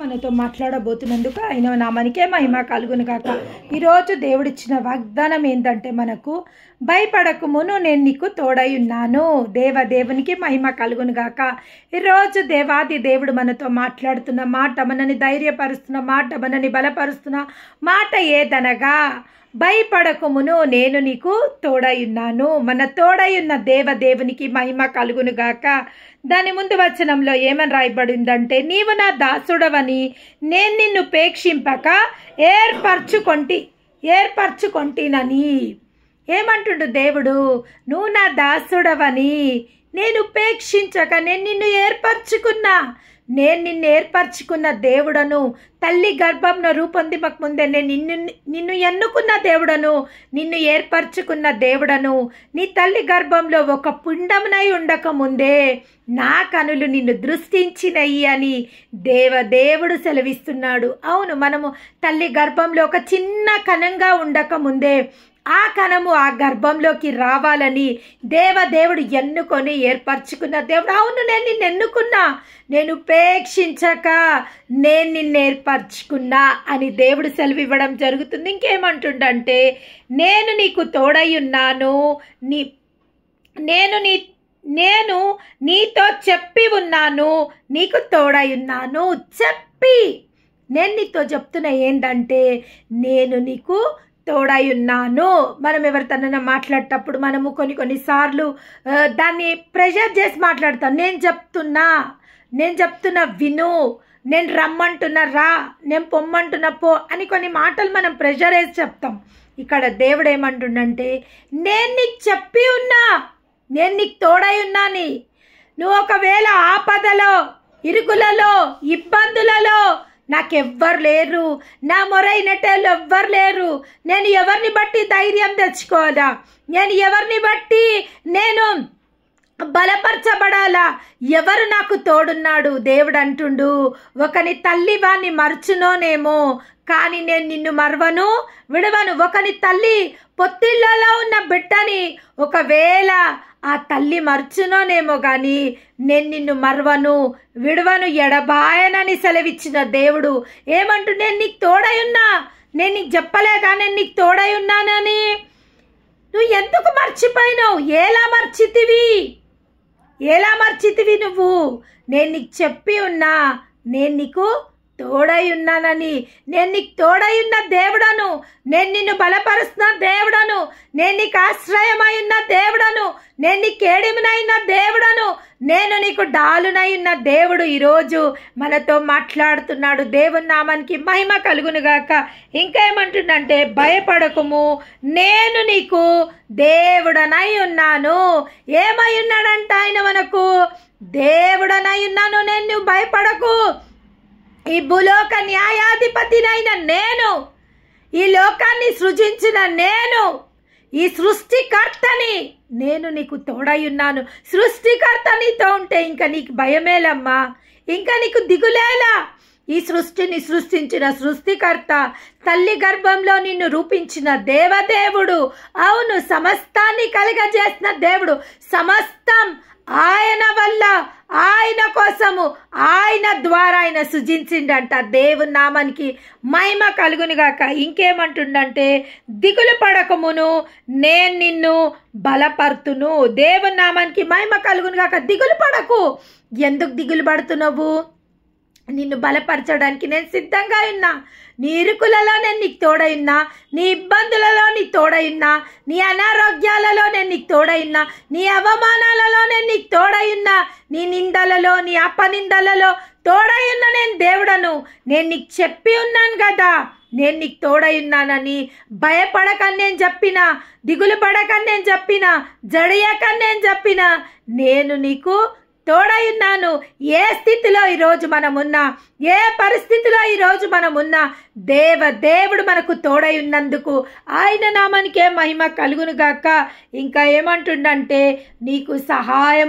మనతో మాట్లాడబోతున్నందుకు ఆయన నామానికే మహిమ కలుగును గాక. ఈరోజు దేవుడిచ్చిన వాగ్దానం ఏంటంటే, మనకు భయపడకమును నేను నీకు తోడై ఉన్నాను. దేవునికి మహిమ కలుగును గాక. ఈరోజు దేవాది దేవుడు మనతో మాట్లాడుతున్న మాట, మనని ధైర్యపరుస్తున్న మాట, మనని బలపరుస్తున్న మాట ఏదనగా, భయపడకమును నేను నీకు తోడై ఉన్నాను. మన తోడై ఉన్న దేవునికి మహిమ కలుగును గాక. దాని ముందు వచనంలో ఏమని రాయబడిందంటే, నీవు నా దాసుడవని నేను నిన్ను ఉపేక్షింపక ఏర్పరచుకొంటినని. ఏమంటుండు దేవుడు? నువ్వు నా దాసుడవని నేను ఉపేక్షించక నేను నిన్ను ఏర్పరచుకున్నా. నేను నిన్ను ఏర్పరచుకున్న దేవుడను, తల్లి గర్భంలో రూపొందిమక ముందే నేను నిన్ను ఎన్నుకున్న దేవుడను, నిన్ను ఏర్పరచుకున్న దేవుడను. నీ తల్లి గర్భంలో ఒక పిండమునై ఉండక ముందే నా కనులు నిన్ను దృష్టించినయి అని దేవుడు సెలవిస్తున్నాడు. అవును, మనము తల్లి గర్భంలో ఒక చిన్న కణంగా ఉండక ముందే ఆ కణము ఆ గర్భంలోకి రావాలని దేవుడు ఎన్నుకొని ఏర్పరచుకున్న దేవుడు. అవును, నేను నిన్ను ఎన్నుకున్నా, నేను ఉపేక్షించక నేను నిన్ను ఏర్పరచుకున్నా అని దేవుడు సెలవు ఇవ్వడం జరుగుతుంది. ఇంకేమంటుండంటే, నేను నీకు తోడై ఉన్నాను, నేను నీతో చెప్పి ఉన్నాను, నీకు తోడై ఉన్నాను. చెప్పి నేను నీతో చెప్తున్నా ఏంటంటే, నేను నీకు తోడై ఉన్నాను. మనం ఎవరితోనైనా మాట్లాడేటప్పుడు మనము కొన్నిసార్లు దాన్ని ప్రెషర్ చేసి మాట్లాడతాం. నేను చెప్తున్నా విను, నేను రమ్మంటున్నా రా, నేను పొమ్మంటున్నా పో అని కొన్ని మాటలు మనం ప్రెషర్ వేసి చెప్తాం. ఇక్కడ దేవుడు ఏమంటుండంటే, నేను నీకు చెప్పి ఉన్నా, నేను నీకు తోడై ఉన్నాని. నువ్వు ఒకవేళ ఆపదలో, ఇరుకులలో, ఇబ్బందులలో నాకెవ్వరు లేరు, నా మొరైనటోళ్ళు ఎవ్వరు లేరు, నేను ఎవరిని బట్టి ధైర్యం తెచ్చుకోవాలా, నేను ఎవరిని బట్టి నేను బలపరచబడాలా, ఎవరు నాకు తోడున్నాడు? దేవుడు అంటుండు, ఒకని తల్లి వాణ్ణి మర్చునోనేమో కానీ నేను నిన్ను మరవను విడవను. ఒకని తల్లి పొత్తిళ్లలో ఉన్న బిడ్డని ఒకవేళ ఆ తల్లి మర్చునోనేమో కానీ నేను నిన్ను మరవను విడవను, ఎడబాయనని సెలవిచ్చిన దేవుడు ఏమంటూ, నేను నీకు తోడై ఉన్నా. నేను నీకు చెప్పలేదా నేను నీకు తోడై ఉన్నానని? నువ్వు ఎందుకు మర్చిపోయినావు? ఎలా మర్చితివి నువ్వు? నేను నీకు చెప్పి ఉన్నా, నేను నీకు తోడై ఉన్నానని. నేను నీకు తోడై ఉన్న దేవుడను, నేను నిన్ను బలపరుస్తున్న దేవుడను, నేను నీకు ఆశ్రయమై ఉన్న దేవుడను, నేను నీకు కేడిమునైన దేవుడను, నేను నీకు డాలునై ఉన్న దేవుడు ఈరోజు మనతో మాట్లాడుతున్నాడు. దేవుని నామానికి మహిమ కలుగును గాక. ఇంకా ఏమంటుండంటే, భయపడకుము, నేను నీకు దేవుడనై ఉన్నాను. ఏమై ఉన్నాడంట ఆయన మనకు? దేవుడనై ఉన్నాను. నువ్వు భయపడకు. ఈ భూలోక న్యాయాధిపతినైన నేను, ఈ లోకాన్ని సృజించిన నేను, ఈ సృష్టికర్తని, నేను నీకు తోడై ఉన్నాను. సృష్టికర్త నీతో ఉంటే ఇంకా నీకు భయమేలమ్మా, ఇంకా నీకు దిగులేలా. ఈ సృష్టిని సృష్టించిన సృష్టికర్త, తల్లి గర్భంలో నిన్ను రూపించిన దేవుడు, అవును, సమస్తాన్ని కలుగజేసిన దేవుడు, సమస్తం ఆయన వల్ల, ఆయన కోసము, ఆయన ద్వారా ఆయన సృజించిండంట. దేవుని నామానికి మహిమ కలుగును గాక. ఇంకేమంటుండంటే, దిగులు పడకమును నేను నిన్ను బలపరుతును. దేవుని నామానికి మహిమ కలుగును గాక. దిగులు పడకు. ఎందుకు దిగులు పడుతున్నావు? నిన్ను బలపరచడానికి నేను సిద్ధంగా ఉన్నా. నీ ఇరుకులలో నేను నీకు తోడై ఉన్నా, నీ ఇబ్బందులలో నీకు తోడై ఉన్నా, నీ అనారోగ్యాలలో నేను నీకు తోడై ఉన్నా, నీ అవమానాలలో నేను నీకు తోడై ఉన్నా, నీ నిందలలో, నీ అపనిందలలో తోడై ఉన్నా నేను దేవుడను. నేను నీకు చెప్పి ఉన్నాను కదా, నేను నీకు తోడై ఉన్నానని. భయపడకని నేను చెప్పినా, దిగులు పడకని నేను చెప్పినా, జడియకని నేను చెప్పినా, నేను నీకు తోడై ఉన్నాను. ఏ స్థితిలో ఈరోజు మనమున్నా, ఏ పరిస్థితిలో ఈరోజు మనమున్నా, దేవుడు మనకు తోడై ఉన్నందుకు ఆయన నామానికే మహిమ కలుగును గాక. ఇంకా ఏమంటుండంటే, నీకు సహాయం